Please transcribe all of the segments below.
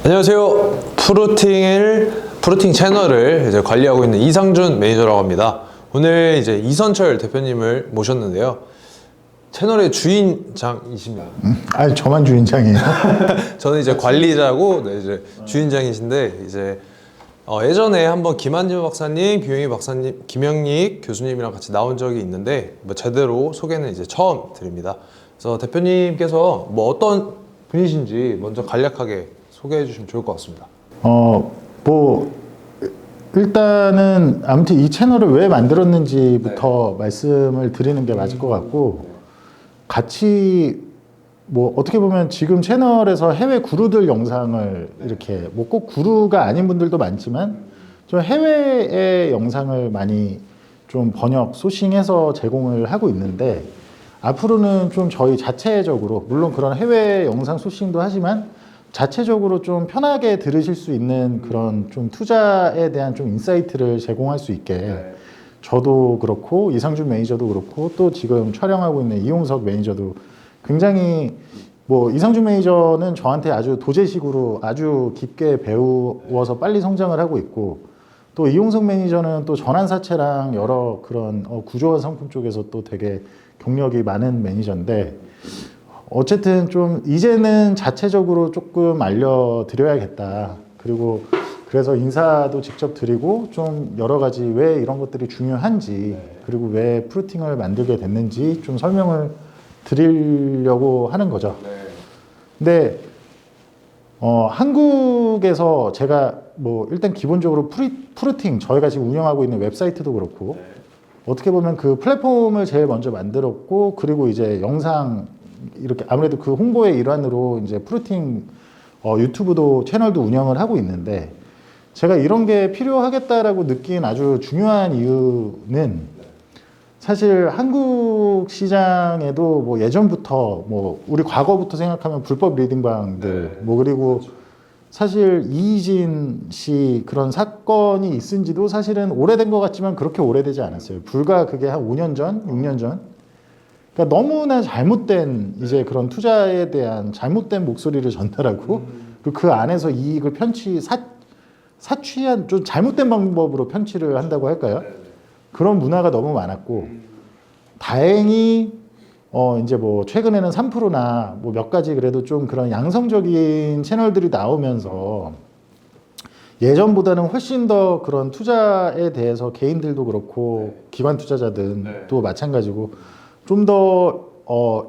안녕하세요. 프루팅 채널을 이제 관리하고 있는 이상준 매니저라고 합니다. 오늘 이제 이선철 대표님을 모셨는데요. 채널의 주인장이십니다. 아니 저만 주인장이에요. 저는 이제 관리자고, 네, 이제 주인장이신데, 이제 예전에 한번 김한진 박사님, 김영희 박사님, 김영희 교수님이랑 같이 나온 적이 있는데, 뭐 제대로 소개는 이제 처음 드립니다. 그래서 대표님께서 뭐 어떤 분이신지 먼저 간략하게 소개해 주시면 좋을 것 같습니다. 뭐 일단은 아무튼 이 채널을 왜 만들었는지부터 말씀을 드리는 게 맞을 것 같고, 같이 뭐 어떻게 보면 지금 채널에서 해외 구루들 영상을 이렇게 뭐 꼭 구루가 아닌 분들도 많지만 좀 해외의 영상을 많이 좀 번역, 소싱해서 제공을 하고 있는데, 앞으로는 좀 저희 자체적으로 물론 그런 해외 영상 소싱도 하지만 자체적으로 좀 편하게 들으실 수 있는 그런 좀 투자에 대한 좀 인사이트를 제공할 수 있게, 저도 그렇고 이상준 매니저도 그렇고 또 지금 촬영하고 있는 이용석 매니저도 굉장히, 뭐 이상준 매니저는 저한테 아주 도제식으로 아주 깊게 배워서 빨리 성장을 하고 있고, 또 이용석 매니저는 또 전환사채랑 여러 그런 구조화 상품 쪽에서 또 되게 경력이 많은 매니저인데, 어쨌든 좀 이제는 자체적으로 조금 알려드려야겠다. 그리고 그래서 인사도 직접 드리고 좀 여러 가지 왜 이런 것들이 중요한지, 그리고 왜 프루팅을 만들게 됐는지 좀 설명을 드리려고 하는 거죠. 근데 한국에서 제가 뭐 일단 기본적으로 프루팅, 저희가 지금 운영하고 있는 웹사이트도 그렇고 어떻게 보면 그 플랫폼을 제일 먼저 만들었고, 그리고 이제 영상 이렇게 아무래도 그 홍보의 일환으로 이제 프루팅 유튜브도 채널도 운영을 하고 있는데, 제가 이런 게 필요하겠다라고 느낀 아주 중요한 이유는, 사실 한국 시장에도 뭐 예전부터 뭐 우리 과거부터 생각하면 불법 리딩방들, 뭐 그리고 사실 이희진 씨 그런 사건이 있은 지도 사실은 오래된 것 같지만 그렇게 오래되지 않았어요. 불과 그게 한 5년 전, 6년 전. 그러니까 너무나 잘못된 이제 그런 투자에 대한 잘못된 목소리를 전달하고, 그리고 그 안에서 이익을 사취한 좀 잘못된 방법으로 편취를 한다고 할까요? 그런 문화가 너무 많았고, 다행히 이제 뭐 최근에는 3프로나 뭐 몇 가지 그래도 좀 그런 양성적인 채널들이 나오면서 예전보다는 훨씬 더 그런 투자에 대해서 개인들도 그렇고 기관 투자자들도 마찬가지고 좀 더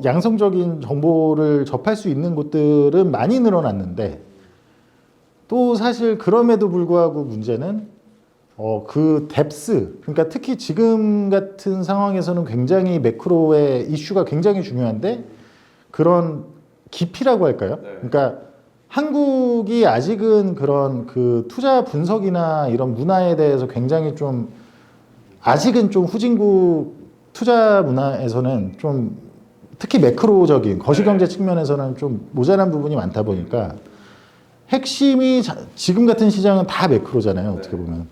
양성적인 정보를 접할 수 있는 곳들은 많이 늘어났는데, 또 사실 그럼에도 불구하고 문제는 그 뎁스, 그러니까 특히 지금 같은 상황에서는 굉장히 매크로의 이슈가 굉장히 중요한데, 그런 깊이라고 할까요? 그러니까 한국이 아직은 그런 그 투자 분석이나 이런 문화에 대해서 굉장히 좀 아직은 좀 후진국 투자 문화에서는 좀 특히 매크로적인 거시경제 측면에서는 좀 모자란 부분이 많다 보니까, 핵심이 지금 같은 시장은 다 매크로잖아요, 어떻게 보면.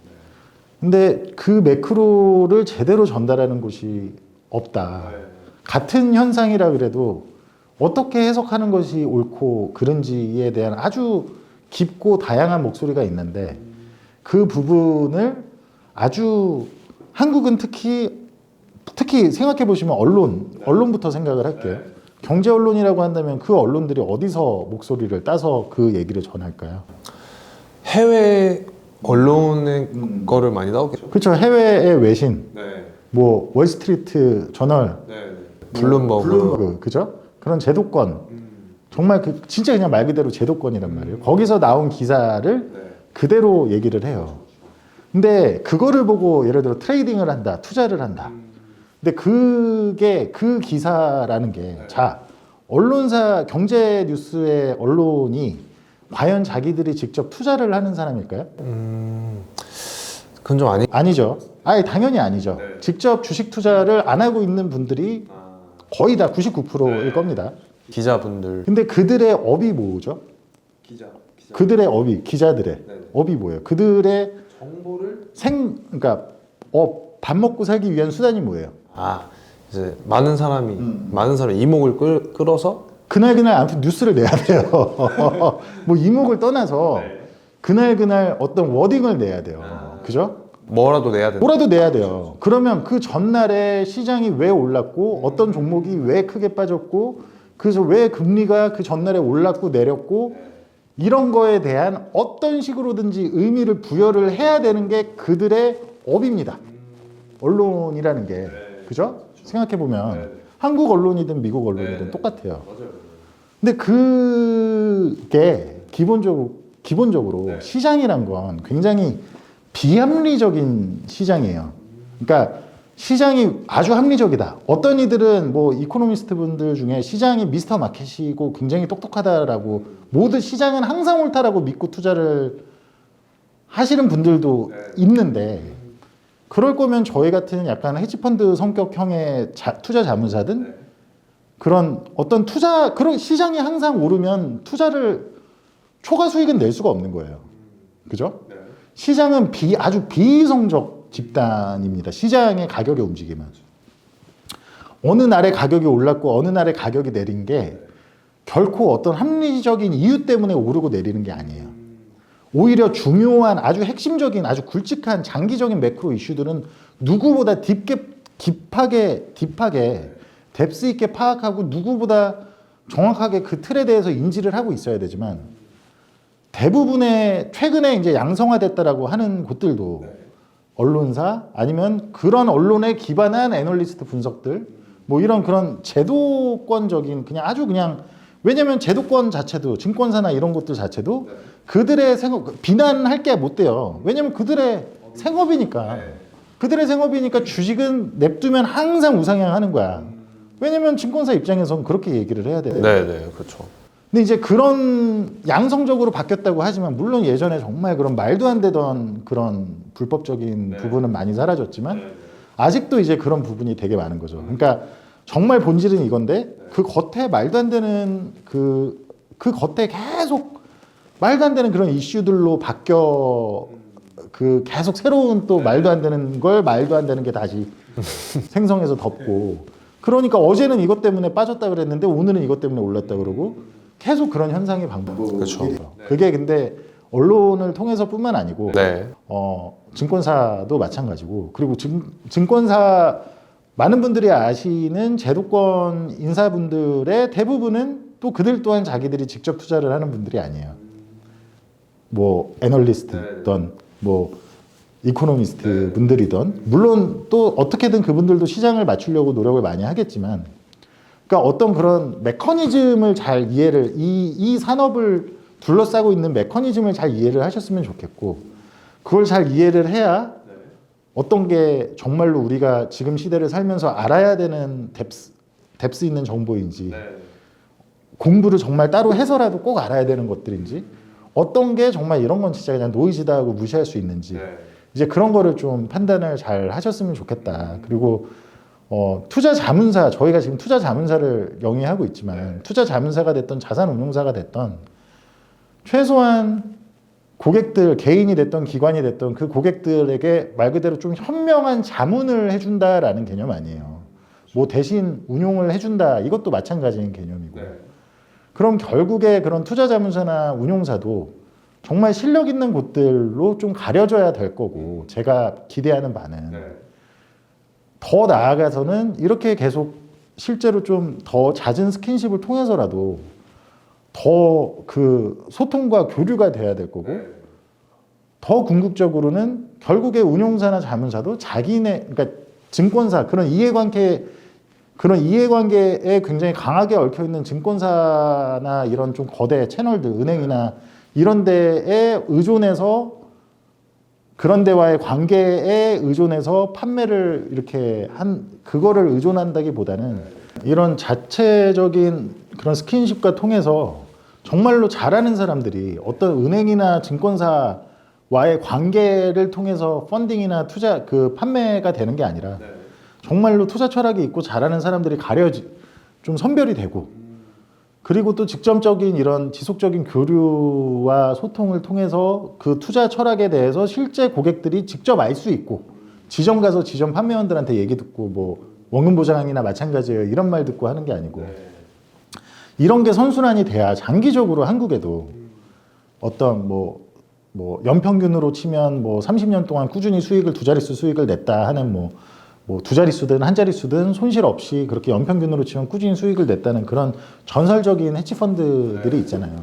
근데 그 매크로를 제대로 전달하는 곳이 없다. 같은 현상이라 그래도 어떻게 해석하는 것이 옳고 그른지에 대한 아주 깊고 다양한 목소리가 있는데, 그 부분을 아주 한국은 특히 생각해 보시면 언론부터 생각을 할게요. 경제 언론이라고 한다면 그 언론들이 어디서 목소리를 따서 그 얘기를 전할까요? 해외 언론의 거를 많이 나오겠죠. 그렇죠. 해외의 외신, 뭐 월스트리트 저널, 블룸버그, 그죠? 그런 제도권, 정말 그 진짜 그냥 말 그대로 제도권이란 말이에요. 거기서 나온 기사를 그대로 얘기를 해요. 근데 그거를 보고 예를 들어 트레이딩을 한다, 투자를 한다. 근데 그게 그 기사라는 게, 자, 언론사 경제 뉴스의 언론이 과연 자기들이 직접 투자를 하는 사람일까요? 그건 좀 아니죠. 아예 당연히 아니죠. 직접 주식 투자를 안 하고 있는 분들이 거의 다 99%일 겁니다. 기자분들. 근데 그들의 업이 뭐죠? 그들의 업이, 기자들의 업이 뭐예요? 그들의 정보를 그러니까 밥 먹고 살기 위한 수단이 뭐예요? 이제 많은 사람이 이목을 끌어서 그날 아무튼 뉴스를 내야 돼요. 뭐 이목을 떠나서 그날 어떤 워딩을 내야 돼요. 그죠? 뭐라도 내야 된다. 뭐라도 내야 돼요. 그러면 그 전날에 시장이 왜 올랐고 어떤 종목이 왜 크게 빠졌고 그래서 왜 금리가 그 전날에 올랐고 내렸고 이런 거에 대한 어떤 식으로든지 의미를 부여를 해야 되는 게 그들의 업입니다. 언론이라는 게. 그죠? 생각해 보면 한국 언론이든 미국 언론이든 똑같아요. 근데 그게 기본적으로 시장이란 건 굉장히 비합리적인 시장이에요. 그러니까 시장이 아주 합리적이다. 어떤 이들은 뭐 이코노미스트 분들 중에 시장이 미스터 마켓이고 굉장히 똑똑하다라고 모든 시장은 항상 옳다라고 믿고 투자를 하시는 분들도 있는데 그럴 거면 저희 같은 약간 헤지펀드 성격형의 투자 자문사든 그런 어떤 그런 시장이 항상 오르면 투자를 초과 수익은 낼 수가 없는 거예요. 그죠? 시장은 아주 비이성적 집단입니다. 시장의 가격의 움직임은. 어느 날에 가격이 올랐고 어느 날에 가격이 내린 게 결코 어떤 합리적인 이유 때문에 오르고 내리는 게 아니에요. 오히려 중요한 아주 핵심적인 아주 굵직한 장기적인 매크로 이슈들은 누구보다 딥하게 뎁스 있게 파악하고 누구보다 정확하게 그 틀에 대해서 인지를 하고 있어야 되지만 대부분의 최근에 이제 양성화됐다라고 하는 곳들도 언론사 아니면 그런 언론에 기반한 애널리스트 분석들 뭐 이런 그런 제도권적인 그냥 왜냐면 제도권 자체도 증권사나 이런 것들 자체도 그들의 비난할 게 못 돼요. 왜냐면 그들의 생업이니까. 그들의 생업이니까 주식은 냅두면 항상 우상향하는 거야. 왜냐면 증권사 입장에서는 그렇게 얘기를 해야 돼요. 네, 그렇죠. 근데 이제 그런 양성적으로 바뀌었다고 하지만 물론 예전에 정말 그런 말도 안 되던 그런 불법적인 부분은 많이 사라졌지만 아직도 이제 그런 부분이 되게 많은 거죠. 그러니까 정말 본질은 이건데 그 겉에 말도 안 되는 그 겉에 계속 말도 안 되는 그런 이슈들로 바뀌어 계속 새로운 또 말도 안 되는 걸 말도 안 되는 게 다시 생성해서 덮고 그러니까 어제는 이것 때문에 빠졌다 그랬는데 오늘은 이것 때문에 올랐다 그러고 계속 그런 현상이 반복돼요. 그렇죠. 그게 근데 언론을 통해서뿐만 아니고 네. 증권사도 마찬가지고 그리고 증권사 많은 분들이 아시는 제도권 인사분들의 대부분은 또 그들 또한 자기들이 직접 투자를 하는 분들이 아니에요. 뭐 애널리스트든 뭐 이코노미스트 분들이든 물론 또 어떻게든 그분들도 시장을 맞추려고 노력을 많이 하겠지만 그러니까 어떤 그런 메커니즘을 잘 이해를 이 산업을 둘러싸고 있는 메커니즘을 잘 이해를 하셨으면 좋겠고 그걸 잘 이해를 해야 어떤 게 정말로 우리가 지금 시대를 살면서 알아야 되는 뎁스 있는 정보인지 공부를 정말 따로 해서라도 꼭 알아야 되는 것들인지 어떤 게 정말 이런 건 진짜 그냥 노이즈다 하고 무시할 수 있는지 이제 그런 거를 좀 판단을 잘 하셨으면 좋겠다. 그리고 투자 자문사 저희가 지금 투자 자문사를 영위하고 있지만 투자 자문사가 됐던 자산운용사가 됐던 최소한 고객들 개인이 됐던 기관이 됐던 그 고객들에게 말 그대로 좀 현명한 자문을 해준다라는 개념 아니에요. 뭐 대신 운용을 해준다 이것도 마찬가지인 개념이고 그럼 결국에 그런 투자 자문사나 운용사도 정말 실력 있는 곳들로 좀 가려져야 될 거고 제가 기대하는 바는 더 나아가서는 이렇게 계속 실제로 좀 더 잦은 스킨십을 통해서라도 더 그 소통과 교류가 돼야 될 거고 더 궁극적으로는 결국에 운용사나 자문사도 자기네 그러니까 증권사 그런 이해관계에 굉장히 강하게 얽혀 있는 증권사나 이런 좀 거대 채널들 은행이나 이런 데에 의존해서 그런 데와의 관계에 의존해서 판매를 이렇게 그거를 의존한다기보다는 이런 자체적인 그런 스킨십과 통해서 정말로 잘하는 사람들이 어떤 은행이나 증권사와의 관계를 통해서 펀딩이나 투자 판매가 되는 게 아니라 정말로 투자 철학이 있고 잘하는 사람들이 좀 선별이 되고 그리고 또 직접적인 이런 지속적인 교류와 소통을 통해서 그 투자 철학에 대해서 실제 고객들이 직접 알 수 있고 지점 가서 지점 판매원들한테 얘기 듣고 뭐 원금 보장이나 마찬가지예요 이런 말 듣고 하는 게 아니고 이런 게 선순환이 돼야 장기적으로 한국에도 어떤 뭐 연평균으로 치면 뭐 30년 동안 꾸준히 수익을 두 자릿수 수익을 냈다 하는 뭐 두 자릿수든 한 자릿수든 손실 없이 그렇게 연평균으로 치면 꾸준히 수익을 냈다는 그런 전설적인 헤지 펀드들이 있잖아요.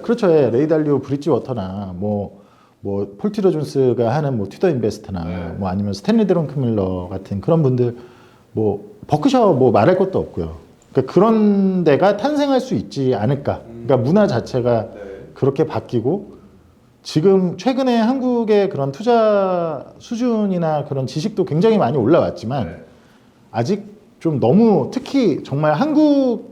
그렇죠. 예, 레이달리오 브릿지워터나 뭐 폴티러 존스가 하는 뭐 튜더 인베스트나 뭐 아니면 스탠리 드렁크밀러 같은 그런 분들 뭐 버크셔 뭐 말할 것도 없고요. 그러니까 그런 데가 탄생할 수 있지 않을까. 그러니까 문화 자체가 그렇게 바뀌고 지금 최근에 한국의 그런 투자 수준이나 그런 지식도 굉장히 많이 올라왔지만 아직 좀 너무 특히 정말 한국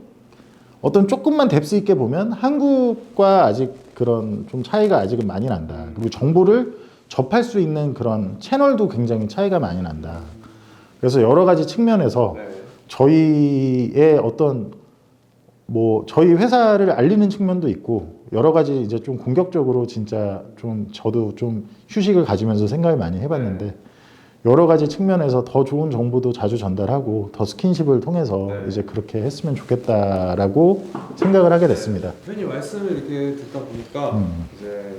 어떤 조금만 뎁스 있게 보면 한국과 아직 그런 좀 차이가 아직은 많이 난다. 그리고 정보를 접할 수 있는 그런 채널도 굉장히 차이가 많이 난다. 그래서 여러 가지 측면에서 저희의 어떤 뭐 저희 회사를 알리는 측면도 있고 여러 가지 이제 좀 공격적으로 진짜 좀 저도 좀 휴식을 가지면서 생각을 많이 해봤는데 여러 가지 측면에서 더 좋은 정보도 자주 전달하고 더 스킨십을 통해서 이제 그렇게 했으면 좋겠다라고 생각을 하게 됐습니다. 회원님 말씀을 이렇게 듣다 보니까 이제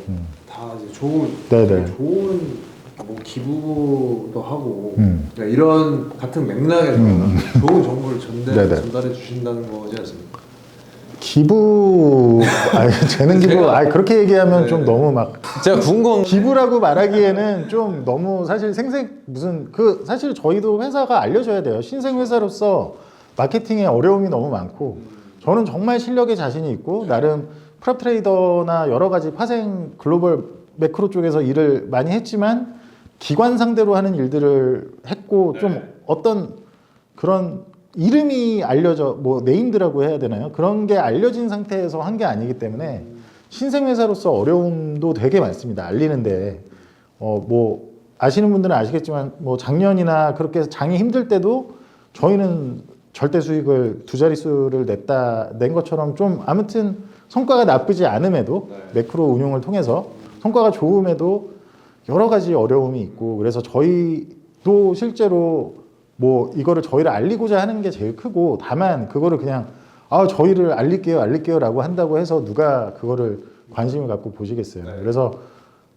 다 이제 좋은 네네. 좋은 뭐 기부도 하고 그러니까 이런 같은 맥락에서 좋은 정보를 네네. 전달해 주신다는 거지 않습니까? 기부, 재능 기부, 그렇게 얘기하면 좀 너무 막 제가 궁금한 기부라고 말하기에는 좀 너무 사실 사실 저희도 회사가 알려져야 돼요. 신생 회사로서 마케팅에 어려움이 너무 많고 저는 정말 실력에 자신이 있고 나름 프랍 트레이더나 여러 가지 파생 글로벌 매크로 쪽에서 일을 많이 했지만 기관 상대로 하는 일들을 했고 좀 어떤 그런 이름이 알려져 뭐 네임드라고 해야 되나요? 그런 게 알려진 상태에서 한 게 아니기 때문에 신생 회사로서 어려움도 되게 많습니다. 알리는데 뭐 아시는 분들은 아시겠지만 뭐 작년이나 그렇게 장이 힘들 때도 저희는 절대 수익을 두 자릿수를 낸 것처럼 좀 아무튼 성과가 나쁘지 않음에도 매크로 운용을 통해서 성과가 좋음에도 여러 가지 어려움이 있고 그래서 저희도 실제로 뭐 이거를 저희를 알리고자 하는 게 제일 크고 다만 그거를 그냥 저희를 알릴게요라고 한다고 해서 누가 그거를 관심을 갖고 보시겠어요. 그래서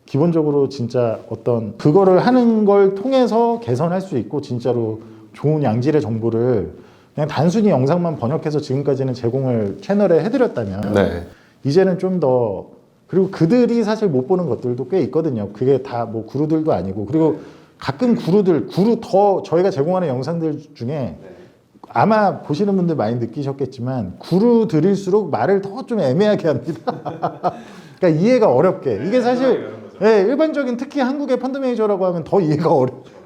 기본적으로 진짜 어떤 그거를 하는 걸 통해서 개선할 수 있고 진짜로 좋은 양질의 정보를 그냥 단순히 영상만 번역해서 지금까지는 제공을 채널에 해드렸다면 이제는 좀 더 그리고 그들이 사실 못 보는 것들도 꽤 있거든요. 그게 다 뭐 구루들도 아니고 그리고 가끔 더 저희가 제공하는 영상들 중에 아마 보시는 분들 많이 느끼셨겠지만 구루들일수록 말을 더 좀 애매하게 합니다. 그러니까 이해가 어렵게 이게 사실 일반적인 특히 한국의 펀드 매니저라고 하면 더 이해가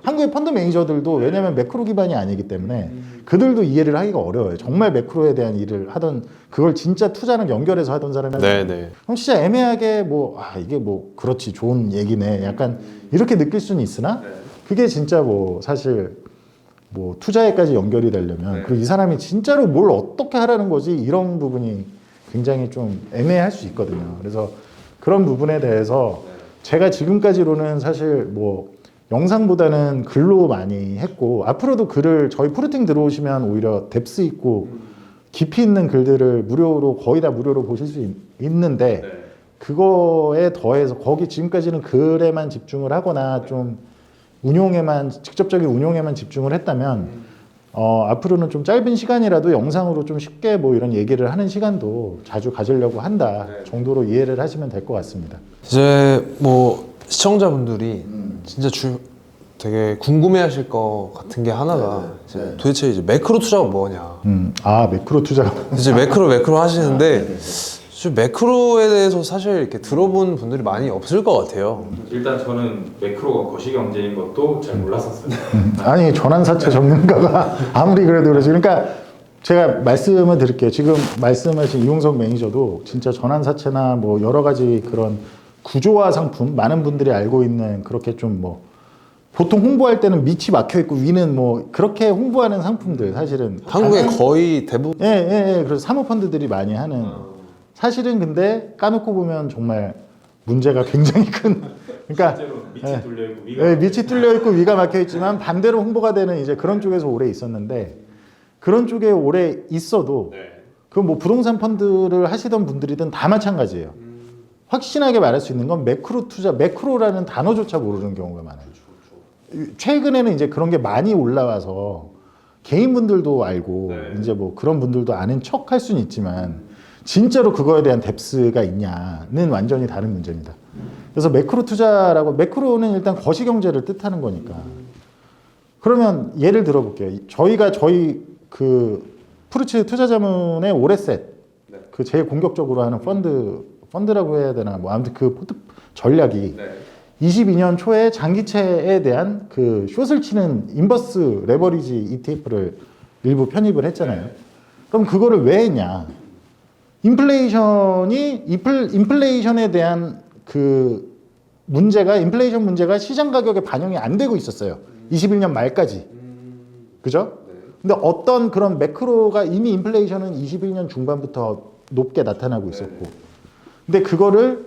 한국의 펀드 매니저들도 왜냐하면 매크로 기반이 아니기 때문에 그들도 이해를 하기가 어려워요. 정말 매크로에 대한 일을 하던 그걸 진짜 투자랑 연결해서 하던 사람이 그럼 진짜 애매하게 이게 그렇지 좋은 얘기네 약간 이렇게 느낄 수는 있으나 그게 진짜 사실 투자에까지 연결이 되려면 그리고 이 사람이 진짜로 뭘 어떻게 하라는 거지 이런 부분이 굉장히 좀 애매할 수 있거든요. 그래서 그런 부분에 대해서 제가 지금까지로는 사실 영상보다는 글로 많이 했고 앞으로도 글을 저희 프루팅 들어오시면 오히려 뎁스 있고 깊이 있는 글들을 무료로 거의 다 무료로 보실 수 있는데 그거에 더해서 거기 지금까지는 글에만 집중을 하거나 좀 직접적인 운용에만 집중을 했다면 앞으로는 좀 짧은 시간이라도 영상으로 좀 쉽게 이런 얘기를 하는 시간도 자주 가지려고 한다 정도로 이해를 하시면 될 것 같습니다. 이제 시청자분들이 진짜 되게 궁금해하실 것 같은 게 하나가 도대체 이제 매크로 투자가 뭐냐. 매크로 투자. 이제 매크로 하시는데 매크로에 대해서 사실 이렇게 들어본 분들이 많이 없을 것 같아요. 일단 저는 매크로가 거시경제인 것도 잘 몰랐었어요. 아니 전환사채 전문가가 아무리 그래도 그러지. 그러니까 제가 말씀을 드릴게요. 지금 말씀하신 이용석 매니저도 진짜 전환사채나 여러 가지 그런 구조화 상품 많은 분들이 알고 있는 그렇게 좀 보통 홍보할 때는 밑이 막혀 있고 위는 그렇게 홍보하는 상품들 사실은 한국에 거의 대부분 그래서 사모펀드들이 많이 하는 사실은 근데 까놓고 보면 정말 문제가 굉장히 큰 그러니까 실제로 밑이 뚫려 있고 위가 밑이 뚫려 있고 위가 막혀 있지만 반대로 홍보가 되는 이제 그런 쪽에서 오래 있었는데 그런 쪽에 오래 있어도 그 뭐 부동산 펀드를 하시던 분들이든 다 마찬가지예요. 확신하게 말할 수 있는 건 매크로 투자, 매크로라는 단어조차 모르는 경우가 많아요. 최근에는 이제 그런 게 많이 올라와서 개인분들도 알고 네. 이제 뭐 그런 분들도 아는 척 할 수는 있지만 진짜로 그거에 대한 뎁스가 있냐는 완전히 다른 문제입니다. 그래서 매크로 투자라고, 매크로는 일단 거시경제를 뜻하는 거니까. 그러면 예를 들어볼게요. 저희가 저희 그 푸르츠 투자자문의 오레셋, 네. 그 제일 공격적으로 하는 펀드라고 해야 되나, 뭐 아무튼 그 포트 전략이 네. 22년 초에 장기채에 대한 그 숏을 치는 인버스 레버리지 ETF를 일부 편입을 했잖아요. 네. 그럼 그거를 왜 했냐? 인플레이션에 대한 그 문제가, 인플레이션 문제가 시장 가격에 반영이 안 되고 있었어요. 21년 말까지. 그죠? 네. 근데 어떤 그런 매크로가 이미 인플레이션은 21년 중반부터 높게 나타나고 있었고. 근데 그거를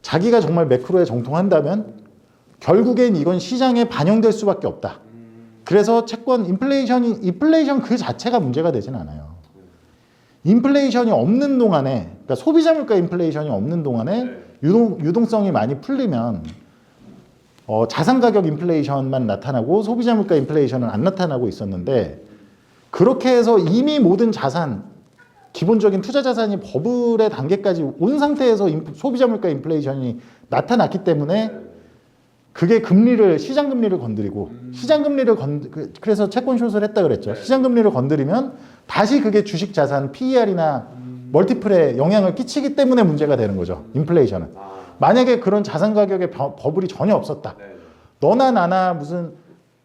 자기가 정말 매크로에 정통한다면 결국엔 이건 시장에 반영될 수밖에 없다. 그래서 채권 인플레이션 그 자체가 문제가 되진 않아요. 인플레이션이 없는 동안에, 그러니까 소비자 물가 인플레이션이 없는 동안에 네. 유동성이 많이 풀리면 자산 가격 인플레이션만 나타나고 소비자 물가 인플레이션은 안 나타나고 있었는데, 그렇게 해서 이미 모든 자산, 기본적인 투자 자산이 버블의 단계까지 온 상태에서 소비자 물가 인플레이션이 나타났기 때문에 그게 시장 금리를 건드리고, 시장 금리를 그래서 채권 숏을 했다 그랬죠. 시장 금리를 건드리면 다시 그게 주식 자산 PER이나 멀티플에 영향을 끼치기 때문에 문제가 되는 거죠. 인플레이션은. 만약에 그런 자산 가격의 버블이 전혀 없었다. 너나 나나 무슨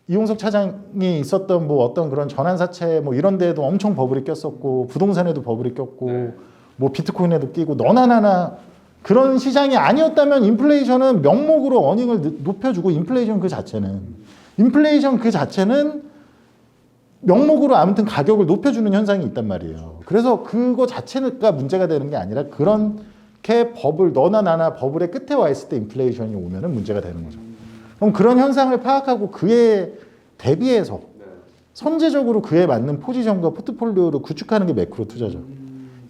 이용석 차장이 있었던 뭐 어떤 그런 전환사채 뭐 이런 데에도 엄청 버블이 꼈었고, 부동산에도 버블이 꼈고, 뭐 비트코인에도 끼고, 너나 나나 그런 시장이 아니었다면 인플레이션은 명목으로 어닝을 높여주고, 인플레이션 그 자체는 명목으로 아무튼 가격을 높여주는 현상이 있단 말이에요. 그래서 그거 자체가 문제가 되는 게 아니라, 그렇게 너나 나나 버블의 끝에 와 있을 때 인플레이션이 오면은 문제가 되는 거죠. 그럼 그런 현상을 파악하고 그에 대비해서 선제적으로 그에 맞는 포지션과 포트폴리오를 구축하는 게 매크로 투자죠.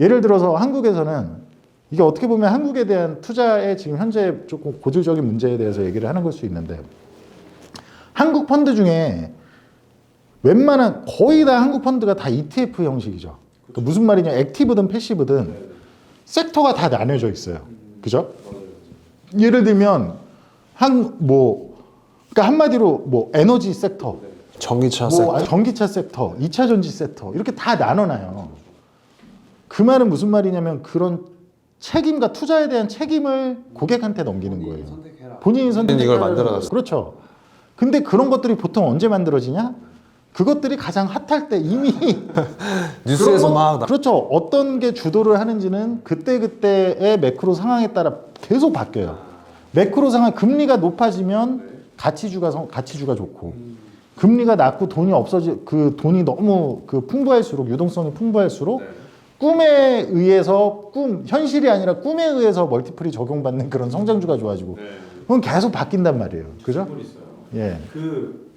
예를 들어서 한국에서는 이게 어떻게 보면 한국에 대한 투자의 지금 현재 조금 고질적인 문제에 대해서 얘기를 하는 걸 수 있는데, 한국 펀드 중에 웬만한 거의 다 한국 펀드가 다 ETF 형식이죠. 그러니까 무슨 말이냐, 액티브든 패시브든 섹터가 다 나뉘어져 있어요. 그죠? 예를 들면 그러니까 한마디로 뭐 에너지 섹터, 전기차 뭐 섹터. 전기차 섹터, 2차 전지 섹터 이렇게 다 나눠놔요. 그 말은 무슨 말이냐면 그런 책임과 투자에 대한 책임을 고객한테 넘기는 거예요. 본인이 선택해라. 이걸 만들어놨어. 그렇죠. 근데 그런 것들이 보통 언제 만들어지냐? 그것들이 가장 핫할 때 이미 뉴스에서 막 그렇죠. 어떤 게 주도를 하는지는 그때그때의 매크로 상황에 따라 계속 바뀌어요. 매크로 상황, 금리가 높아지면 가치주가 좋고, 금리가 낮고 돈이 너무 풍부할수록, 유동성이 풍부할수록 꿈에 의해서 현실이 아니라 꿈에 의해서 멀티플이 적용받는 그런 성장주가 좋아지고, 그건 계속 바뀐단 말이에요. 그죠? 질문 있어요. 예.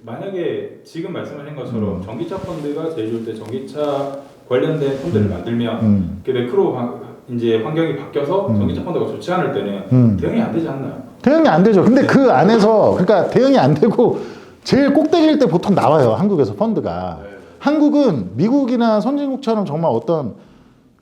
만약에 지금 말씀하신 것처럼 전기차 펀드가 제일 좋을 때 전기차 관련된 펀드를 만들면 그 매크로 이제 환경이 바뀌어서 전기차 펀드가 좋지 않을 때는 대응이 안 되지 않나요? 대응이 안 되죠. 근데 그 안에서, 그러니까 대응이 안 되고 제일 꼭대기일 때 보통 나와요. 한국에서 펀드가. 한국은 미국이나 선진국처럼 정말 어떤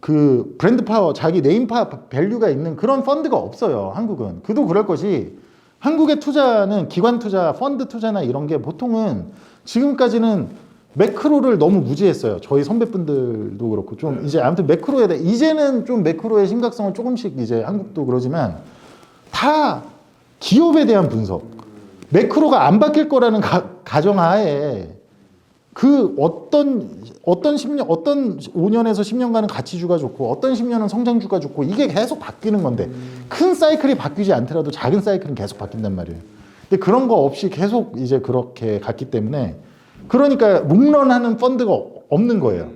그 브랜드 파워, 자기 네임 밸류가 있는 그런 펀드가 없어요. 한국은. 그도 그럴 것이, 한국의 투자는 기관 투자, 펀드 투자나 이런 게 보통은 지금까지는 매크로를 너무 무지했어요. 저희 선배분들도 그렇고 좀 이제 아무튼 매크로에 대해, 이제는 좀 매크로의 심각성을 조금씩 이제 한국도 그러지만 다 기업에 대한 분석, 매크로가 안 바뀔 거라는 가정하에 그 어떤 5년에서 10년간은 가치주가 좋고 어떤 10년은 성장주가 좋고, 이게 계속 바뀌는 건데 큰 사이클이 바뀌지 않더라도 작은 사이클은 계속 바뀐단 말이에요. 근데 그런 거 없이 계속 이제 그렇게 갔기 때문에, 그러니까 롱런하는 펀드가 없는 거예요.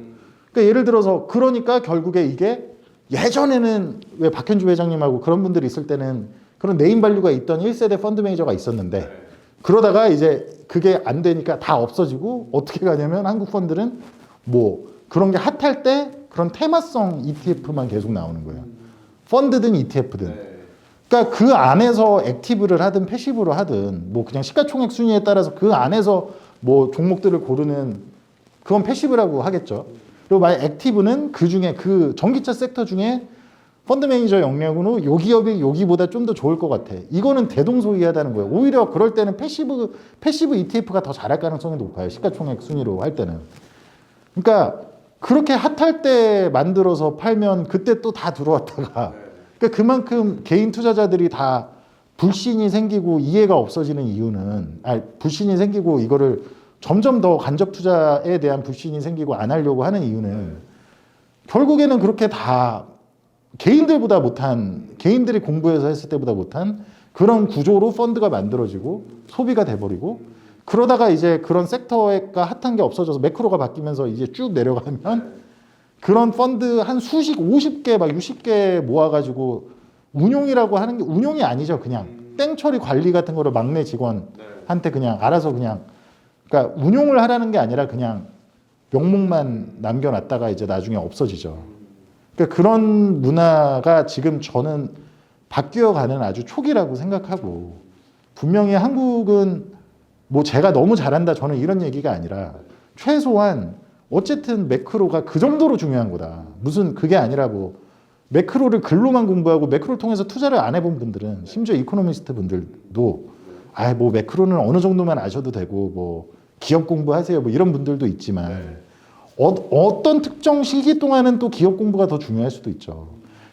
그러니까 예를 들어서, 그러니까 결국에 이게 예전에는 왜 박현주 회장님하고 그런 분들이 있을 때는 그런 네임밸류가 있던 1세대 펀드 매니저가 있었는데, 그러다가 이제 그게 안 되니까 다 없어지고 어떻게 가냐면 한국 펀드는 뭐 그런 게 핫할 때 그런 테마성 ETF만 계속 나오는 거예요. 펀드든 ETF든. 그러니까 그 안에서 액티브를 하든 패시브로 하든 뭐 그냥 시가총액 순위에 따라서 그 안에서 뭐 종목들을 고르는 그건 패시브라고 하겠죠. 그리고 만약 액티브는 그 중에 그 전기차 섹터 중에 펀드 매니저 역량으로 요 기업이 여기보다 좀 더 좋을 것 같아. 이거는 대동소이하다는 거예요. 오히려 그럴 때는 패시브 ETF가 더 잘할 가능성이 높아요. 시가총액 순위로 할 때는. 그러니까 그렇게 핫할 때 만들어서 팔면 그때 또 다 들어왔다가 그러니까 그만큼 개인 투자자들이 다 불신이 생기고 이해가 없어지는 이유는 불신이 생기고 이거를 점점 더 간접 투자에 대한 불신이 생기고 안 하려고 하는 이유는 결국에는 그렇게 다 개인들보다 못한 개인들이 공부해서 했을 때보다 못한 그런 구조로 펀드가 만들어지고 소비가 돼버리고 그러다가 이제 그런 섹터가 핫한 게 없어져서 매크로가 바뀌면서 이제 쭉 내려가면 그런 펀드 한 수십 50개 막 60개 모아가지고 운용이라고 하는 게 운용이 아니죠. 그냥 땡처리 관리 같은 거를 막내 직원한테 그냥 알아서 그냥 그러니까 운용을 하라는 게 아니라 그냥 명목만 남겨놨다가 이제 나중에 없어지죠. 그러니까 그런 문화가 지금 저는 바뀌어가는 아주 초기라고 생각하고 분명히 한국은 뭐 제가 너무 잘한다 저는 이런 얘기가 아니라 최소한 어쨌든 매크로가 그 정도로 중요한 거다. 무슨 그게 아니라 뭐 매크로를 글로만 공부하고 매크로를 통해서 투자를 안 해본 분들은 심지어 이코노미스트 분들도 뭐 매크로는 어느 정도만 아셔도 되고 뭐 기업 공부하세요 뭐 이런 분들도 있지만 어떤 특정 시기 동안은 또 기업 공부가 더 중요할 수도 있죠.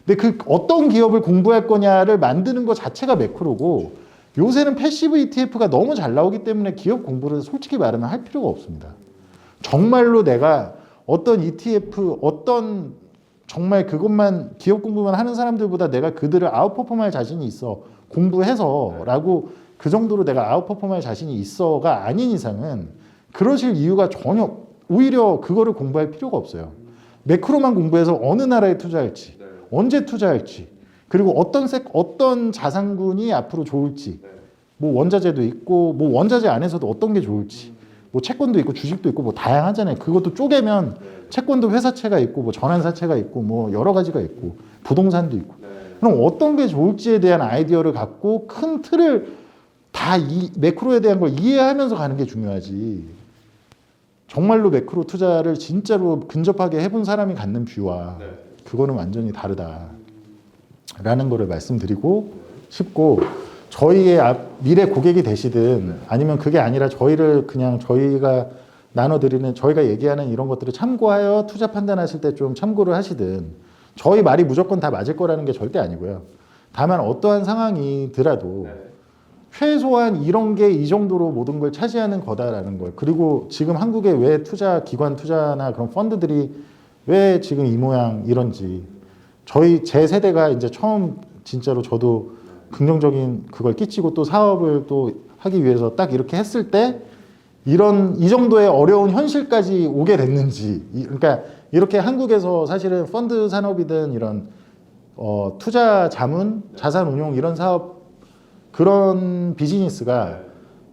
근데 그 어떤 기업을 공부할 거냐를 만드는 것 자체가 매크로고 요새는 패시브 ETF가 너무 잘 나오기 때문에 기업 공부를 솔직히 말하면 할 필요가 없습니다. 정말로 내가 어떤 ETF 어떤 정말 그것만 기업 공부만 하는 사람들보다 내가 그들을 아웃퍼폼할 자신이 있어 공부해서 라고 그 정도로 내가 아웃퍼폼할 자신이 있어가 아닌 이상은 그러실 이유가 전혀 오히려 그거를 공부할 필요가 없어요. 매크로만 공부해서 어느 나라에 투자할지, 언제 투자할지, 그리고 어떤 자산군이 앞으로 좋을지, 뭐 원자재도 있고, 뭐 원자재 안에서도 어떤 게 좋을지, 뭐 채권도 있고 주식도 있고 뭐 다양하잖아요. 그것도 쪼개면 채권도 회사채가 있고, 뭐 전환사채가 있고, 뭐 여러 가지가 있고, 부동산도 있고. 그럼 어떤 게 좋을지에 대한 아이디어를 갖고 큰 틀을 다 이 매크로에 대한 걸 이해하면서 가는 게 중요하지. 정말로 매크로 투자를 진짜로 근접하게 해본 사람이 갖는 뷰와 그거는 완전히 다르다라는 거를 말씀드리고 싶고 저희의 미래 고객이 되시든 아니면 그게 아니라 저희를 그냥 저희가 나눠드리는 저희가 얘기하는 이런 것들을 참고하여 투자 판단하실 때 좀 참고를 하시든 저희 말이 무조건 다 맞을 거라는 게 절대 아니고요. 다만 어떠한 상황이더라도 최소한 이런 게 이 정도로 모든 걸 차지하는 거다라는 걸. 그리고 지금 한국의 왜 기관 투자나 그런 펀드들이 왜 지금 이 모양 이런지. 제 세대가 이제 처음 진짜로 저도 긍정적인 그걸 끼치고 또 사업을 또 하기 위해서 딱 이렇게 했을 때 이 정도의 어려운 현실까지 오게 됐는지. 그러니까 이렇게 한국에서 사실은 펀드 산업이든 이런 투자 자문, 자산 운용 이런 사업 그런 비즈니스가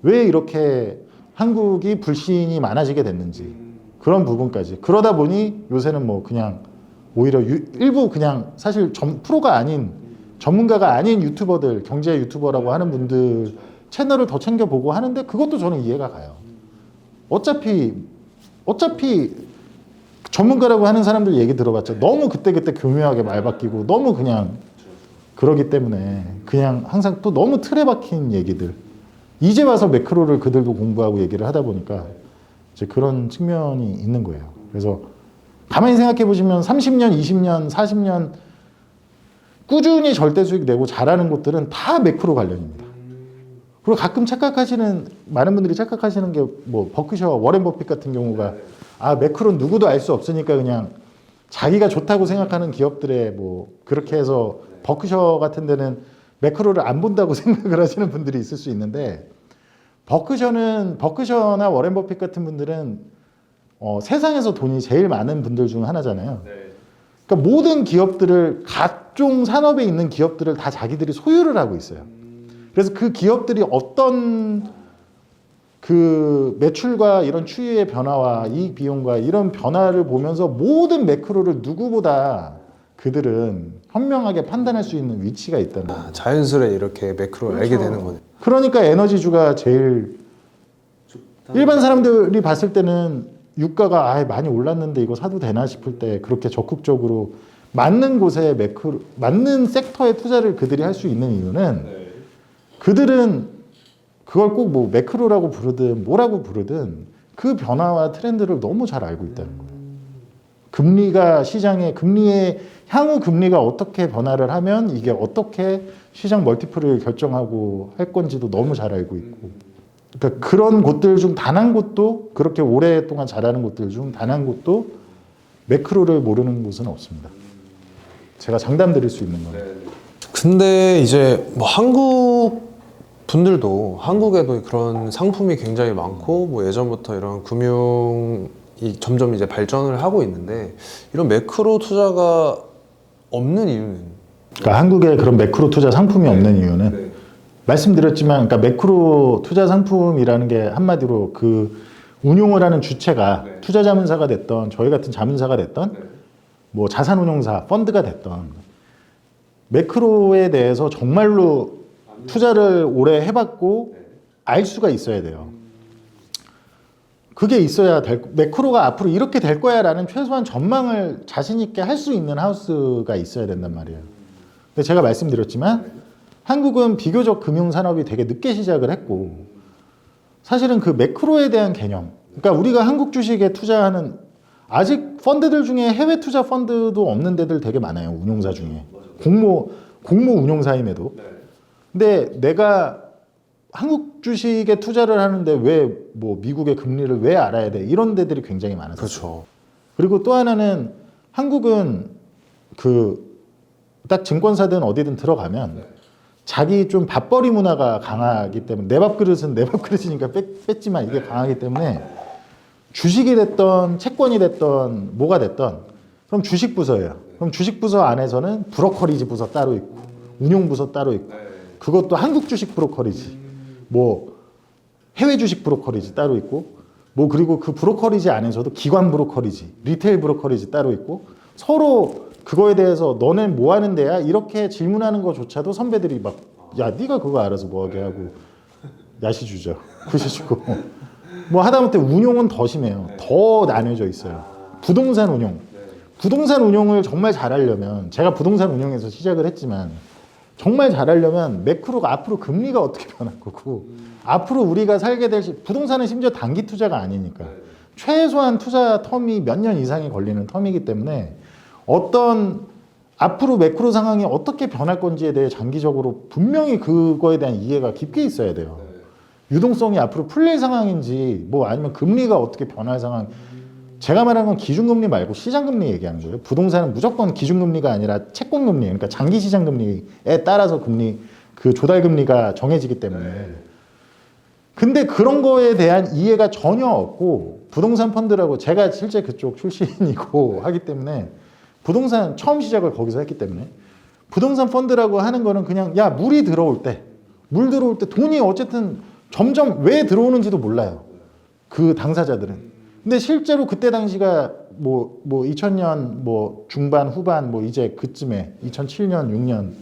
왜 이렇게 한국이 불신이 많아지게 됐는지 그런 부분까지 그러다 보니 요새는 뭐 그냥 오히려 일부 그냥 사실 프로가 아닌 전문가가 아닌 유튜버들 경제 유튜버라고 하는 분들 채널을 더 챙겨보고 하는데 그것도 저는 이해가 가요. 어차피 전문가라고 하는 사람들 얘기 들어봤죠. 너무 그때그때 교묘하게 말 바뀌고 너무 그냥 그러기 때문에 그냥 항상 또 너무 틀에 박힌 얘기들 이제 와서 매크로를 그들도 공부하고 얘기를 하다 보니까 이제 그런 측면이 있는 거예요. 그래서 가만히 생각해 보시면 30년, 20년, 40년 꾸준히 절대 수익 내고 잘하는 곳들은 다 매크로 관련입니다. 그리고 가끔 많은 분들이 착각하시는 게 뭐 버크셔, 워렌 버핏 같은 경우가 매크로는 누구도 알 수 없으니까 그냥 자기가 좋다고 생각하는 기업들에 뭐 그렇게 해서 버크셔 같은 데는 매크로를 안 본다고 생각을 하시는 분들이 있을 수 있는데 버크셔나 워렌 버핏 같은 분들은 세상에서 돈이 제일 많은 분들 중 하나잖아요. 그러니까 모든 기업들을 각종 산업에 있는 기업들을 다 자기들이 소유를 하고 있어요. 그래서 그 기업들이 어떤 그 매출과 이런 추이의 변화와 이익 비용과 이런 변화를 보면서 모든 매크로를 누구보다 그들은 현명하게 판단할 수 있는 위치가 있다는 거예요. 자연스레 이렇게 매크로를 알게 되는 거네. 그러니까 에너지주가 제일 일반 사람들이 봤을 때는 유가가 많이 올랐는데 이거 사도 되나 싶을 때 그렇게 적극적으로 맞는 곳에 맞는 섹터에 투자를 그들이 할 수 있는 이유는 그들은 그걸 꼭 뭐 매크로라고 부르든 뭐라고 부르든 그 변화와 트렌드를 너무 잘 알고 있다는 거예요. 금리가 시장의 금리의 향후 금리가 어떻게 변화를 하면 이게 어떻게 시장 멀티플을 결정하고 할 건지도 너무 잘 알고 있고, 그러니까 그런 곳들 중 단 한 곳도 그렇게 오랫동안 잘하는 곳들 중 단 한 곳도 매크로를 모르는 곳은 없습니다. 제가 장담 드릴 수 있는 거예요. 근데 이제 뭐 한국 분들도 한국에도 그런 상품이 굉장히 많고 뭐 예전부터 이런 금융이 점점 이제 발전을 하고 있는데 이런 매크로 투자가 없는 이유는? 그러니까 한국에 그런 매크로 투자 상품이 없는 이유는 말씀드렸지만, 그러니까 매크로 투자 상품이라는 게 한마디로 그 운용을 하는 주체가 투자 자문사가 됐던 저희 같은 자문사가 됐던 뭐 자산운용사, 펀드가 됐던 매크로에 대해서 정말로 투자를 오래 해봤고 알 수가 있어야 돼요. 그게 있어야 매크로가 앞으로 이렇게 될 거야라는 최소한 전망을 자신 있게 할 수 있는 하우스가 있어야 된단 말이에요. 근데 제가 말씀드렸지만 한국은 비교적 금융산업이 되게 늦게 시작을 했고 사실은 그 매크로에 대한 개념, 그러니까 우리가 한국 주식에 투자하는 아직 펀드들 중에 해외 투자 펀드도 없는 데들 되게 많아요. 운용사 중에 공모 운용사임에도. 근데 내가 한국 주식에 투자를 하는데 왜 뭐 미국의 금리를 왜 알아야 돼? 이런 데들이 굉장히 많았어요. 그렇죠. 그리고 또 하나는 한국은 그 딱 증권사든 어디든 들어가면 자기 좀 밥벌이 문화가 강하기 때문에 내 밥그릇은 내 밥그릇이니까 뺐지만 이게 강하기 때문에 주식이 됐던 채권이 됐던 뭐가 됐던 그럼 주식 부서예요. 그럼 주식 부서 안에서는 브로커리지 부서 따로 있고 운용 부서 따로 있고 그것도 한국 주식 브로커리지 뭐 해외 주식 브로커리지 따로 있고 뭐 그리고 그 브로커리지 안에서도 기관 브로커리지 리테일 브로커리지 따로 있고 서로 그거에 대해서 너네 뭐 하는 데야? 이렇게 질문하는 것조차도 선배들이 막 야 네가 그거 알아서 뭐하게 하고 야시 주죠. 구시 주고 뭐 하다못해 운용은 더 심해요. 더 나뉘어져 있어요. 부동산 운용. 부동산 운용을 정말 잘하려면 제가 부동산 운용에서 시작을 했지만 정말 잘하려면 매크로가 앞으로 금리가 어떻게 변할 거고 앞으로 우리가 살게 될 부동산은 심지어 단기 투자가 아니니까 최소한 투자 텀이 몇 년 이상이 걸리는 텀이기 때문에 어떤 앞으로 매크로 상황이 어떻게 변할 건지에 대해 장기적으로 분명히 그거에 대한 이해가 깊게 있어야 돼요. 유동성이 앞으로 풀릴 상황인지 뭐 아니면 금리가 어떻게 변할 상황. 제가 말하는 건 기준금리 말고 시장금리 얘기하는 거예요. 부동산은 무조건 기준금리가 아니라 채권금리, 그러니까 장기시장금리에 따라서 금리, 그 조달금리가 정해지기 때문에. 근데 그런 거에 대한 이해가 전혀 없고 부동산 펀드라고 제가 실제 그쪽 출신이고 하기 때문에 부동산 처음 시작을 거기서 했기 때문에 부동산 펀드라고 하는 거는 그냥 야 물이 들어올 때 물 들어올 때 돈이 어쨌든 점점 왜 들어오는지도 몰라요. 그 당사자들은. 근데 실제로 그때 당시가 뭐 2000년 뭐 중반 후반 뭐 이제 그쯤에 2007년 6년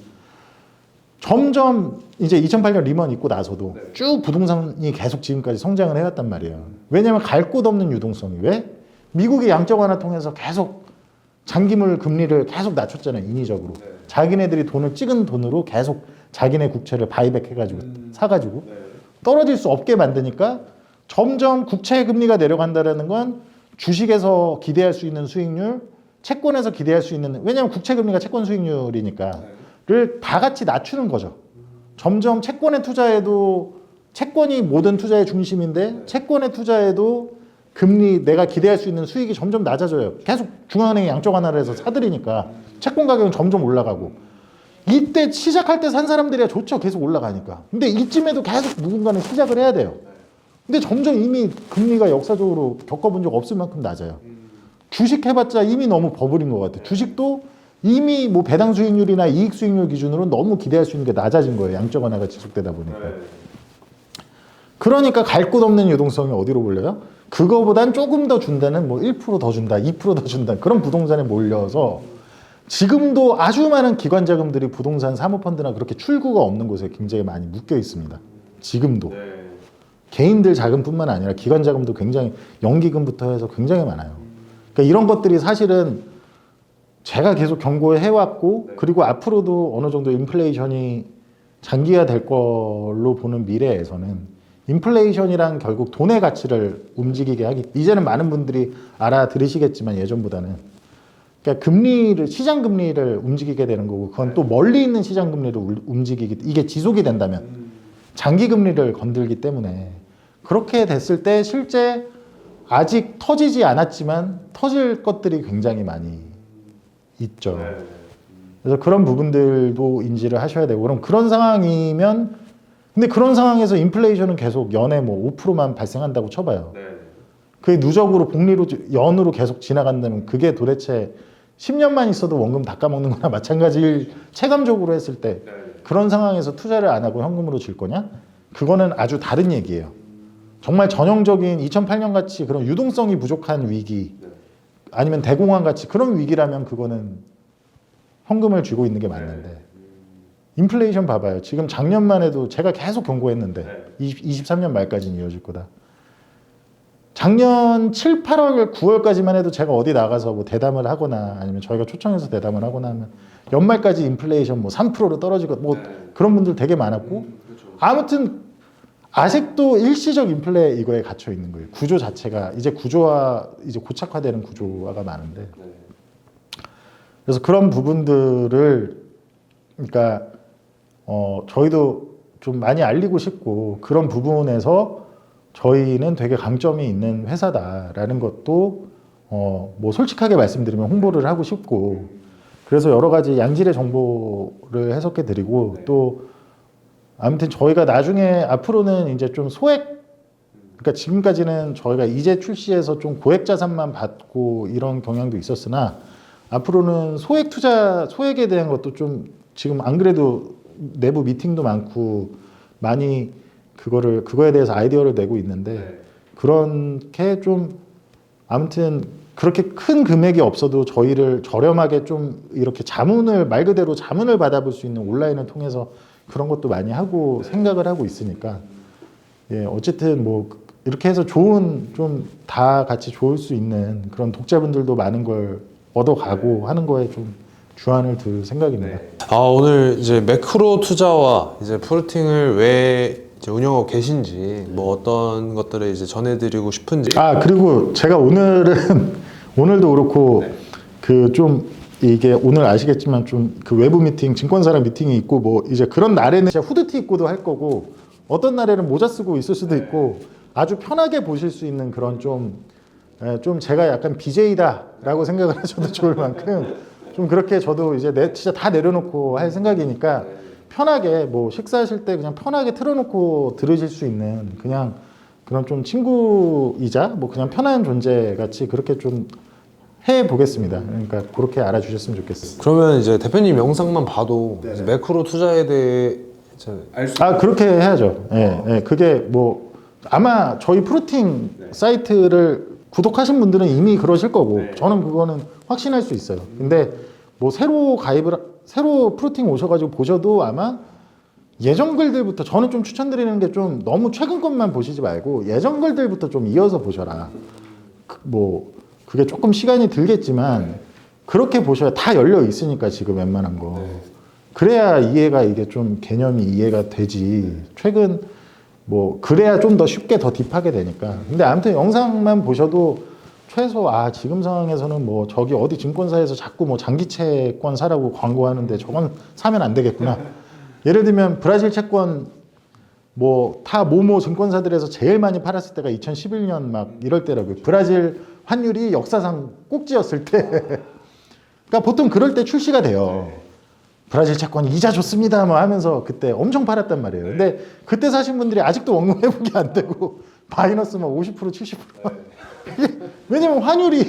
점점 이제 2008년 리먼 있고 나서도 쭉 부동산이 계속 지금까지 성장을 해왔단 말이에요. 왜냐하면 갈 곳 없는 유동성이 왜? 미국이 양적 완화 통해서 계속 장기물 금리를 계속 낮췄잖아요. 인위적으로. 자기네들이 돈을 찍은 돈으로 계속 자기네 국채를 바이백 해가지고 사가지고 떨어질 수 없게 만드니까 점점 국채 금리가 내려간다는 건 주식에서 기대할 수 있는 수익률, 채권에서 기대할 수 있는 왜냐하면 국채 금리가 채권 수익률이니까를 다 같이 낮추는 거죠. 점점 채권에 투자해도 채권이 모든 투자의 중심인데 채권에 투자해도 금리 내가 기대할 수 있는 수익이 점점 낮아져요. 계속 중앙은행이 양적 완화를 해서 사들이니까 채권 가격은 점점 올라가고 이때 시작할 때 산 사람들이야 좋죠. 계속 올라가니까. 근데 이쯤에도 계속 누군가는 시작을 해야 돼요. 근데 점점 이미 금리가 역사적으로 겪어본 적 없을 만큼 낮아요. 주식 해봤자 이미 너무 버블인 것 같아요. 주식도 이미 뭐 배당 수익률이나 이익 수익률 기준으로 너무 기대할 수 있는 게 낮아진 거예요. 양적 완화가 지속되다 보니까. 그러니까 갈 곳 없는 유동성이 어디로 몰려요? 그거보단 조금 더 준다는 뭐 1% 더 준다, 2%더 준다 그런 부동산에 몰려서 지금도 아주 많은 기관 자금들이 부동산 사모펀드나 그렇게 출구가 없는 곳에 굉장히 많이 묶여 있습니다. 지금도. 개인들 자금뿐만 아니라 기관 자금도 굉장히 연기금부터 해서 굉장히 많아요. 그러니까 이런 것들이 사실은 제가 계속 경고해왔고 그리고 앞으로도 어느 정도 인플레이션이 장기화될 걸로 보는 미래에서는 인플레이션이란 결국 돈의 가치를 움직이게 하기 이제는 많은 분들이 알아들으시겠지만 예전보다는 그러니까 금리를 시장 금리를 움직이게 되는 거고 그건 또 멀리 있는 시장 금리를 움직이기 이게 지속이 된다면 장기 금리를 건들기 때문에 그렇게 됐을 때 실제 아직 터지지 않았지만 터질 것들이 굉장히 많이 있죠. 그래서 그런 부분들도 인지를 하셔야 되고 그럼 그런 상황이면 근데 그런 상황에서 인플레이션은 계속 연에 뭐 5%만 발생한다고 쳐봐요. 그게 누적으로 복리로 연으로 계속 지나간다면 그게 도대체 10년만 있어도 원금 다 까먹는 거나 마찬가지일 체감적으로 했을 때 그런 상황에서 투자를 안 하고 현금으로 질 거냐? 그거는 아주 다른 얘기예요. 정말 전형적인 2008년 같이 그런 유동성이 부족한 위기 아니면 대공황 같이 그런 위기라면 그거는 현금을 쥐고 있는 게 맞는데 인플레이션 봐봐요. 지금 작년만 해도 제가 계속 경고했는데 23년 말까지는 이어질 거다. 작년 7, 8월, 9월까지만 해도 제가 어디 나가서 뭐 대담을 하거나 아니면 저희가 초청해서 대담을 하거나 하면 연말까지 인플레이션 뭐 3%로 떨어지고 뭐 그런 분들 되게 많았고 아무튼 아직도 일시적 인플레 이거에 갇혀 있는 거예요. 구조 자체가 이제 구조화 이제 고착화되는 구조화가 많은데 그래서 그런 부분들을 그러니까 저희도 좀 많이 알리고 싶고 그런 부분에서 저희는 되게 강점이 있는 회사다라는 것도 뭐 솔직하게 말씀드리면 홍보를 하고 싶고 그래서 여러 가지 양질의 정보를 해석해 드리고 또 아무튼 저희가 나중에 앞으로는 이제 좀 소액 그러니까 지금까지는 저희가 이제 출시해서 좀 고액 자산만 받고 이런 경향도 있었으나 앞으로는 소액 투자 소액에 대한 것도 좀 지금 안 그래도 내부 미팅도 많고 많이 그거에 대해서 아이디어를 내고 있는데 그렇게 좀 아무튼 그렇게 큰 금액이 없어도 저희를 저렴하게 좀 이렇게 자문을 말 그대로 자문을 받아볼 수 있는 온라인을 통해서 그런 것도 많이 하고 생각을 하고 있으니까 예 어쨌든 뭐 이렇게 해서 좋은 좀 다 같이 좋을 수 있는 그런 독자분들도 많은 걸 얻어가고 하는 거에 좀 주안을 둘 생각입니다. 오늘 이제 매크로 투자와 이제 프루팅을 왜 이제 운영하고 계신지 뭐 어떤 것들을 이제 전해드리고 싶은지 그리고 제가 오늘도 그렇고 그 좀 이게 오늘 아시겠지만 좀 그 외부 미팅 증권사랑 미팅이 있고 뭐 이제 그런 날에는 진짜 후드티 입고도 할 거고 어떤 날에는 모자 쓰고 있을 수도 있고 아주 편하게 보실 수 있는 그런 좀 제가 약간 BJ다라고 생각을 하셔도 좋을 만큼 좀 그렇게 저도 이제 진짜 다 내려놓고 할 생각이니까 편하게 뭐 식사하실 때 그냥 편하게 틀어놓고 들으실 수 있는 그냥 그런 좀 친구이자 뭐 그냥 편한 존재 같이 그렇게 좀 해보겠습니다. 그러니까 그렇게 알아주셨으면 좋겠어요. 그러면 이제 대표님 영상만 봐도 이제 매크로 투자에 대해 그렇게 해야죠. 예, 그게 뭐 아마 저희 프루팅 사이트를 구독하신 분들은 이미 그러실 거고 저는 그거는 확신할 수 있어요. 근데 뭐 새로 프루팅 오셔가지고 보셔도 아마 예전 글들부터 저는 좀 추천드리는 게 좀 너무 최근 것만 보시지 말고 예전 글들부터 좀 이어서 보셔라. 뭐 그게 조금 시간이 들겠지만 그렇게 보셔야 다 열려 있으니까 지금 웬만한 거 그래야 이해가 이게 좀 개념이 이해가 되지 최근 뭐 그래야 좀 더 쉽게 더 딥하게 되니까 근데 아무튼 영상만 보셔도 최소 지금 상황에서는 뭐 저기 어디 증권사에서 자꾸 뭐 장기 채권 사라고 광고하는데 저건 사면 안 되겠구나. 예를 들면 브라질 채권 뭐 타 모모 증권사들에서 제일 많이 팔았을 때가 2011년 막 이럴 때라고요. 브라질 환율이 역사상 꼭지였을 때. 그러니까 보통 그럴 때 출시가 돼요. 브라질 채권 이자 좋습니다 뭐 하면서 그때 엄청 팔았단 말이에요. 근데 그때 사신 분들이 아직도 원금 회복이 안 되고 마이너스 막 50% 70%. 왜냐면 환율이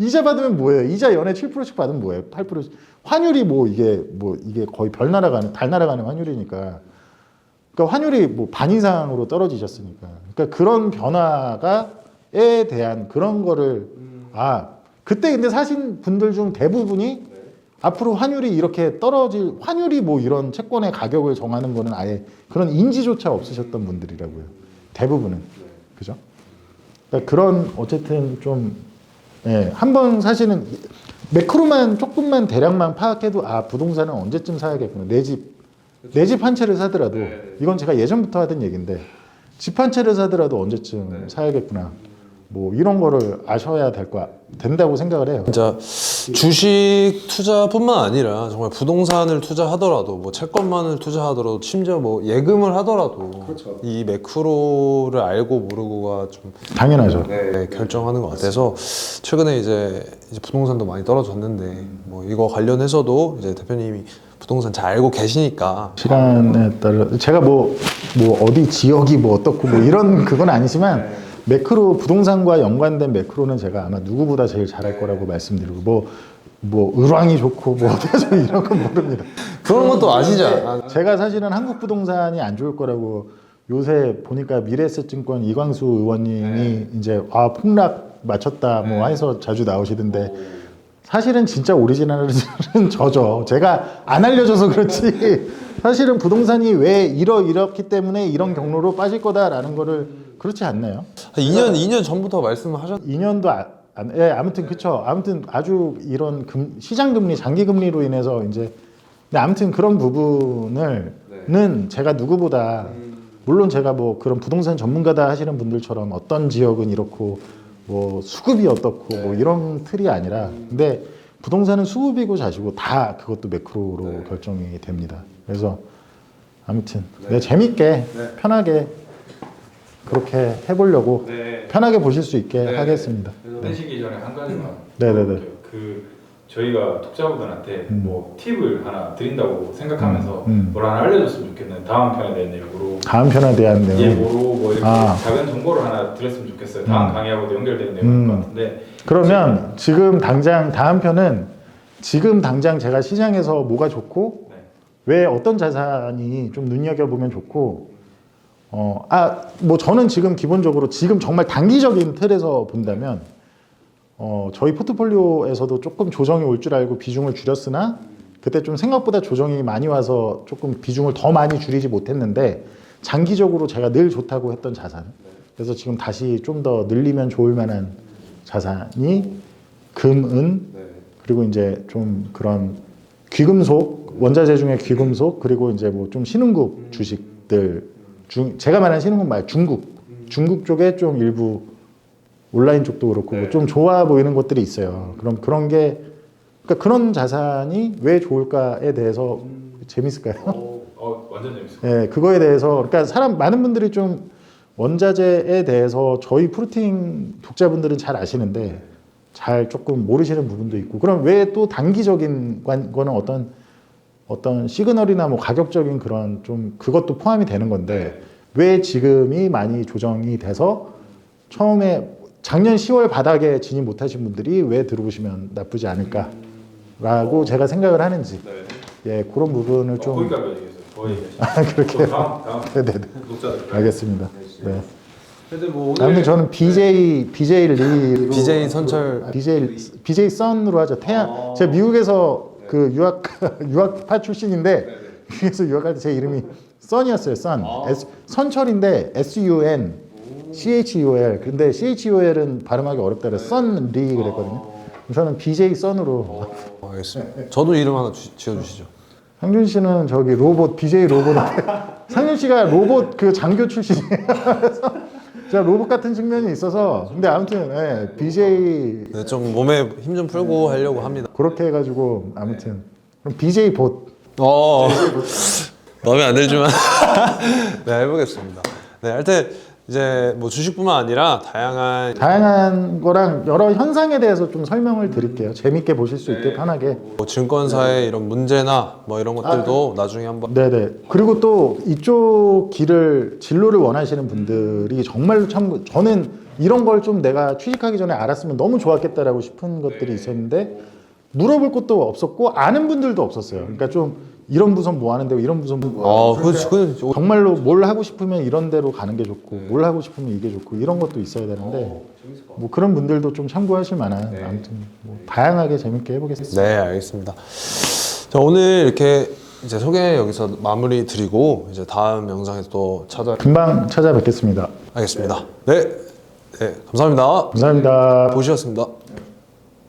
이자 받으면 뭐예요? 이자 연에 7%씩 받으면 뭐예요? 8%씩. 환율이 뭐 이게 거의 달 날아가는 환율이니까 그러니까 환율이 뭐 반 이상으로 떨어지셨으니까. 그러니까 그런 변화가에 대한 그런 거를 그때 근데 사신 분들 중 대부분이 앞으로 환율이 이렇게 떨어질 환율이 뭐 이런 채권의 가격을 정하는 거는 아예 그런 인지조차 없으셨던 분들이라고요. 대부분은. 그죠? 그러니까 그런 어쨌든 좀 한번 사실은 매크로만 조금만 대략만 파악해도 부동산은 언제쯤 사야겠구나. 내 집 한 채를 사더라도 이건 제가 예전부터 하던 얘기인데 집 한 채를 사더라도 언제쯤 사야겠구나. 뭐 이런 거를 아셔야 된다고 생각을 해요. 진짜 주식 투자뿐만 아니라 정말 부동산을 투자하더라도 뭐 채권만을 투자하더라도 심지어 뭐 예금을 하더라도 이 매크로를 알고 모르고가 좀 당연하죠. 결정하는 것 같아서 최근에 이제 부동산도 많이 떨어졌는데 뭐 이거 관련해서도 이제 대표님이 부동산 잘 알고 계시니까 시간에 따라 제가 뭐 어디 지역이 뭐 어떻고 뭐 이런 그건 아니지만 매크로 부동산과 연관된 매크로는 제가 아마 누구보다 제일 잘할 거라고 말씀드리고 뭐 을왕이 좋고 뭐 어떻게 좋고 이런 건 모릅니다. 그런 것도 아시죠? 제가 사실은 한국 부동산이 안 좋을 거라고 요새 보니까 미래에셋증권 이광수 의원님이 이제 폭락 맞췄다 뭐 해서 자주 나오시던데 사실은 진짜 오리지널은 저죠. 제가 안 알려줘서 그렇지 사실은 부동산이 왜 이렇기 때문에 이런 경로로 빠질 거다라는 거를 그렇지 않나요? 2년 전부터 말씀하셨 2년도 아무튼 그쵸. 아무튼 아주 이런 시장 금리, 장기 금리로 인해서 이제 근데 아무튼 그런 부분을는 제가 누구보다 물론 제가 뭐 그런 부동산 전문가다 하시는 분들처럼 어떤 지역은 이렇고 뭐 수급이 어떻고 뭐 이런 틀이 아니라 근데 부동산은 수급이고 자시고 다 그것도 매크로로 결정이 됩니다. 그래서 아무튼 재밌게 편하게 그렇게 해보려고 편하게 보실 수 있게 하겠습니다. 끝내시기 전에 한 가지만 네네네. 저희가 독자분들한테 뭐 팁을 하나 드린다고 생각하면서 음. 뭘 하나 알려줬으면 좋겠는 다음 편에 대한 내용으로 다음 편에 대한 내용. 예보로 뭐 이렇게 작은 정보를 하나 드렸으면 좋겠어요. 다음 강의하고도 연결되는 내용일 것 같은데 그러면 지금 당장 다음 편은 지금 당장 제가 시장에서 뭐가 좋고 왜 어떤 자산이 좀 눈여겨보면 좋고 뭐 저는 지금 기본적으로 지금 정말 단기적인 틀에서 본다면 저희 포트폴리오에서도 조금 조정이 올 줄 알고 비중을 줄였으나 그때 좀 생각보다 조정이 많이 와서 조금 비중을 더 많이 줄이지 못했는데 장기적으로 제가 늘 좋다고 했던 자산 그래서 지금 다시 좀 더 늘리면 좋을 만한 자산이 금, 은 그리고 이제 좀 그런 귀금속 원자재 중에 귀금속 그리고 이제 뭐 좀 신흥국 주식들 제가 말하는 신흥국 말고 중국 쪽에 좀 일부 온라인 쪽도 그렇고 뭐좀 좋아 보이는 것들이 있어요. 그럼 그런 게 그러니까 그런 자산이 왜 좋을까에 대해서 재밌을까요? 완전 재밌어요. 네, 그거에 대해서 그러니까 많은 분들이 좀 원자재에 대해서 저희 프루팅 독자분들은 잘 아시는데 잘 조금 모르시는 부분도 있고 그럼 왜 또 단기적인 거는 어떤 시그널이나 뭐 가격적인 그런 좀 그것도 포함이 되는 건데 왜 지금이 많이 조정이 돼서 처음에 작년 10월 바닥에 진입 못하신 분들이 왜 들어오시면 나쁘지 않을까라고 제가 생각을 하는지 그런 부분을 좀 거기까지 얘기했어요. 그렇게 다음 네네 독자들 알겠습니다. 네. 근데 뭐 오늘 아무튼 저는 BJ 리로 BJ 선철 BJ 선으로 하죠. 태양 제가 미국에서 그 유학파 출신인데 미국에서 유학할 때 제 이름이 선이었어요. 선철인데 SUN CHUL 근데 CHUL은 발음하기 어렵다 그래서 선리 그랬거든요. 저는 BJ 선으로 알겠습니다. 저도 이름 하나 지어주시죠. 상준 씨는 저기 로봇 BJ 로봇 상준 씨가 로봇 그 장교 출신이에요. 그래서 제가 로봇 같은 측면이 있어서 근데 아무튼 BJ 네, 좀 몸에 힘 좀 풀고 하려고 합니다. 그렇게 해가지고 아무튼 그럼 BJ 봇 마음에 안 들지만 네 해보겠습니다. 네, 하여튼 이제 뭐 주식뿐만 아니라 다양한 거랑 여러 현상에 대해서 좀 설명을 드릴게요. 재밌게 보실 수 있게 편하게. 뭐 증권사의 이런 문제나 뭐 이런 것들도 나중에 한번 네네. 그리고 또 이쪽 진로를 원하시는 분들이 정말로 참 저는 이런 걸 좀 내가 취직하기 전에 알았으면 너무 좋았겠다라고 싶은 것들이 있었는데 물어볼 것도 없었고 아는 분들도 없었어요. 그러니까 좀 이런 부선 뭐 하는데 이런 부선 뭐 하는데 그건 정말로 뭘 하고 싶으면 이런 데로 가는 게 좋고 뭘 하고 싶으면 이게 좋고 이런 것도 있어야 되는데 뭐 그런 분들도 좀 참고하실 만한 아무튼 뭐 다양하게 재밌게 해보겠습니다. 네, 알겠습니다. 자, 오늘 이렇게 이제 소개 여기서 마무리 드리고 이제 다음 영상에서 또 금방 찾아뵙겠습니다. 알겠습니다. 네, 네, 감사합니다. 감사합니다. 보시겠습니다.